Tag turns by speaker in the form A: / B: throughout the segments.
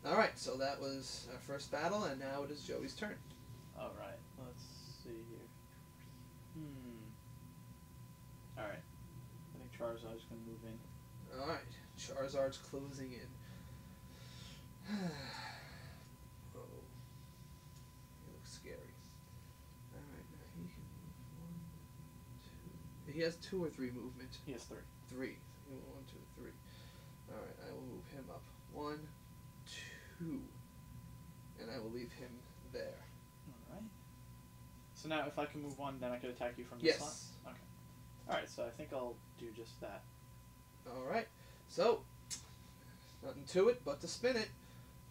A: Alright, so that was our first battle, and now it is Joey's turn.
B: Alright, let's see here. Alright. I think Charizard's gonna move in.
A: Alright, Charizard's closing in. Oh. He looks scary. Alright, now he can move 1, 2. He has 2 or 3 movement.
B: He has 3.
A: 3. 1, 2, 3. Alright, I will move him up. 1, 2. And I will leave him there.
B: Alright. So now if I can move 1, then I could attack you from this
A: Yes.
B: slot? Okay. Alright, so I think I'll do just that.
A: Alright, so nothing to it but to spin it.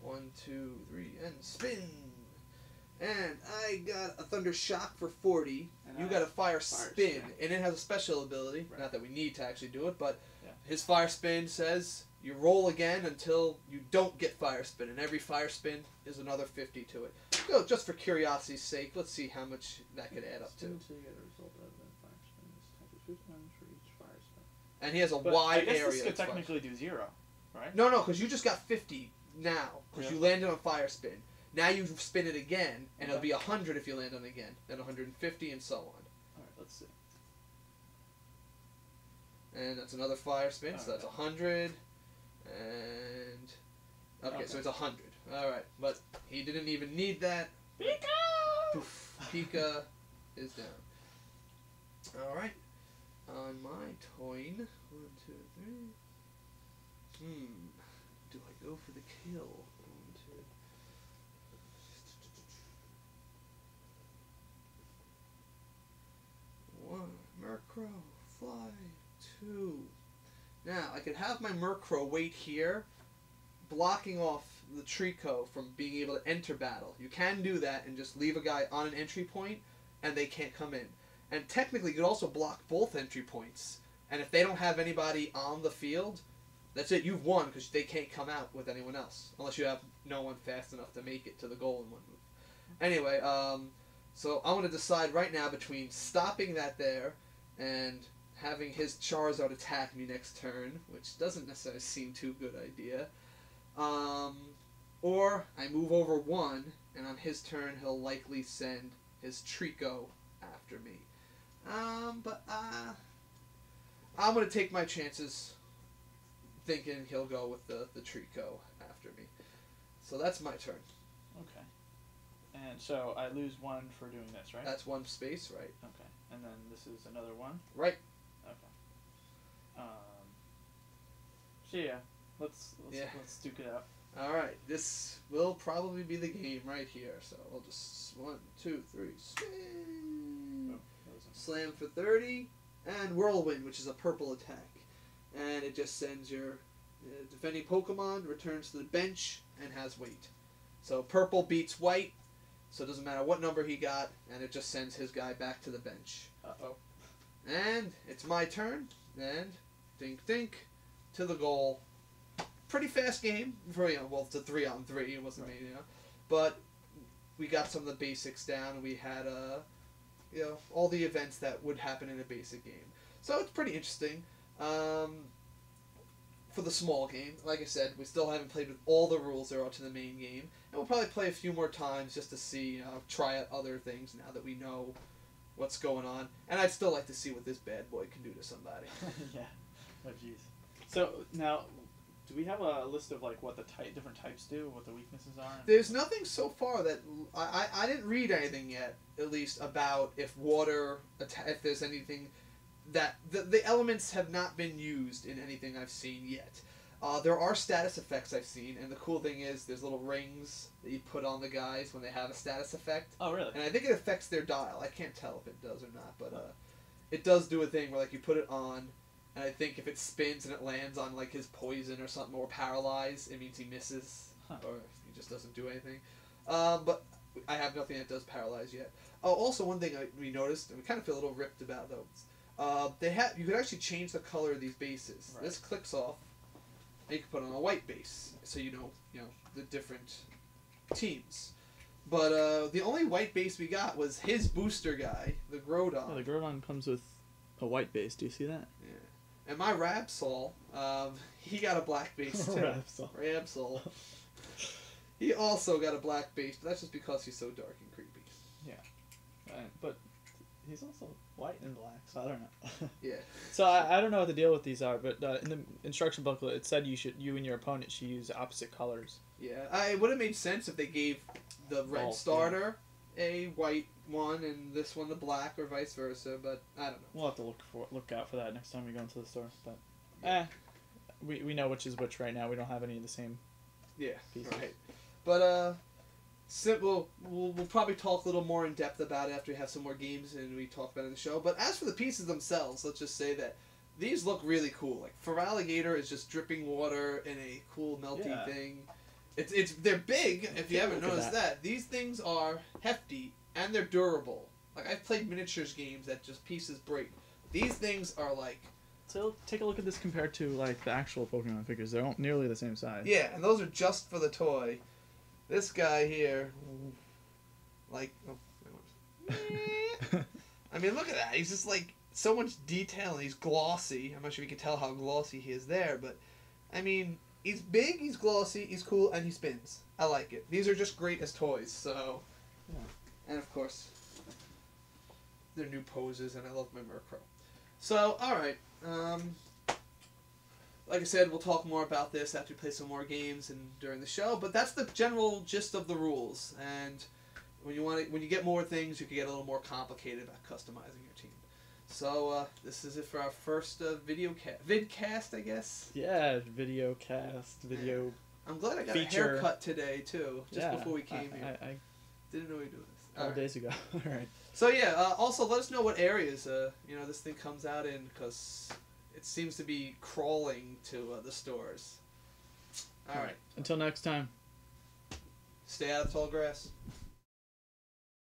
A: 1, 2, 3, and spin. And I got a Thunder Shock for 40.
B: And
A: You
B: I
A: got a Fire
B: Spin.
A: Spin. And it has a special ability.
B: Right.
A: Not that we need to actually do it, but
B: Yeah.
A: his Fire Spin says you roll again until you don't get Fire Spin. And every Fire Spin is another 50 to it. So just for curiosity's sake, let's see how much that could add up to.
B: Until you get a result of that fire spin. This type is 50 times for each fire spin.
A: And he has a
B: But
A: wide
B: I guess
A: area.
B: this could
A: that's fine.
B: technically do 0, right?
A: No, because you just got 50 now, because
B: Yeah.
A: you landed on Fire Spin. Now you spin it again, and it'll
B: Okay.
A: be 100 if you land on it again, then 150, and so on.
B: Alright, let's see.
A: And that's another Fire Spin, so that's
B: Okay.
A: 100, and... Okay, so
B: Okay.
A: it's 100. Alright, but he didn't even need that.
B: Pika!
A: Poof, Pika is down. Alright, on my turn, 1, 2, 3. Do I go for the kill? 1, 2. One, Murkrow, fly, 2. Now, I could have my Murkrow wait here, blocking off the Trico from being able to enter battle. You can do that and just leave a guy on an entry point, and they can't come in. And technically, you could also block both entry points. And if they don't have anybody on the field, that's it. You've won because they can't come out with anyone else. Unless you have no one fast enough to make it to the goal in one move. Anyway, so I'm going to decide right now between stopping that there and having his Charizard attack me next turn, which doesn't necessarily seem too good idea. Or I move over 1, and on his turn he'll likely send his Trico after me. But I'm going to take my chances thinking he'll go with the Trico after me. So that's my turn.
B: Okay. And so I lose 1 for doing this, right?
A: That's 1 space, right?
B: Okay. And then this is another 1?
A: Right.
B: Okay. So yeah, let's duke it out.
A: Alright, this will probably be the game right here. So we'll just 1, 2, 3, spin.
B: Oh,
A: Slam for 30, and Whirlwind, which is a purple attack. And it just sends your defending Pokemon, returns to the bench, and has weight. So purple beats white, so it doesn't matter what number he got, and it just sends his guy back to the bench.
B: Uh-oh.
A: And it's my turn, and dink dink, to the goal. Pretty fast game, for, well, it's a 3-on-3, it wasn't
B: Right.
A: me, but we got some of the basics down, and we had, all the events that would happen in a basic game. So it's pretty interesting. For the small game, like I said, we still haven't played with all the rules there are to the main game, and we'll probably play a few more times just to see, try out other things now that we know what's going on. And I'd still like to see what this bad boy can do to somebody.
B: Yeah. Oh, jeez. So now, do we have a list of like what the different types do, what the weaknesses are?
A: There's nothing so far that I didn't read anything yet, at least about if water, if there's anything that the elements have not been used in anything I've seen yet. There are status effects I've seen, and the cool thing is there's little rings that you put on the guys when they have a status effect.
B: Oh, really?
A: And I think it affects their dial. I can't tell if it does or not, but it does do a thing where like you put it on, and I think if it spins and it lands on like his poison or something or paralyzed, it means he misses, or he just doesn't do anything. But I have nothing that does paralyze yet. Also, one thing we noticed, and we kind of feel a little ripped about though, you could actually change the color of these bases.
B: Right.
A: This clicks off. And you can put on a white base, so you know the different teams. But the only white base we got was his booster guy, the Groudon.
B: Yeah, the Groudon comes with a white base. Do you see that?
A: Yeah. And my Rabsol, he got a black base too.
B: Rabsol.
A: Rabsol. He also got a black base, but that's just because he's so dark and creepy.
B: But he's also white and black, so I don't know.
A: Yeah.
B: So I don't know what the deal with these are, but in the instruction booklet it said you and your opponent should use opposite colors.
A: Yeah, it would have made sense if they gave the red starter a white one and this one the black, or vice versa. But I don't know.
B: We'll have to look out for that next time we go into the store. But we know which is which right now. We don't have any of the same.
A: Yeah.
B: Pieces.
A: Right. But we'll probably talk a little more in depth about it after we have some more games and we talk about it in the show. But as for the pieces themselves, let's just say that these look really cool. Like Feraligatr is just dripping water in a cool melty thing. They're big. If you haven't noticed that, these things are hefty and they're durable. Like I've played miniatures games that just pieces break. These things are like.
B: So take a look at this compared to like the actual Pokemon figures. They're nearly the same size.
A: Yeah, and those are just for the toy. This guy here, like, I mean, look at that. He's just like so much detail. And he's glossy. I'm not sure if you can tell how glossy he is there, but I mean, he's big, he's glossy, he's cool, and he spins. I like it. These are just great as toys. So, and of course, they're new poses, and I love my Murkrow. So, all right. Like I said, we'll talk more about this after we play some more games and during the show. But that's the general gist of the rules. And when you get more things, you can get a little more complicated about customizing your team. So this is it for our first vidcast, I guess.
B: Yeah, video cast, video.
A: I'm glad I got
B: feature.
A: a haircut today too, just before we came here.
B: I
A: didn't know we were doing this.
B: A couple days ago. All right.
A: So yeah, also let us know what areas this thing comes out in, because it seems to be crawling to the stores. All right.
B: Until next time.
A: Stay out of tall grass.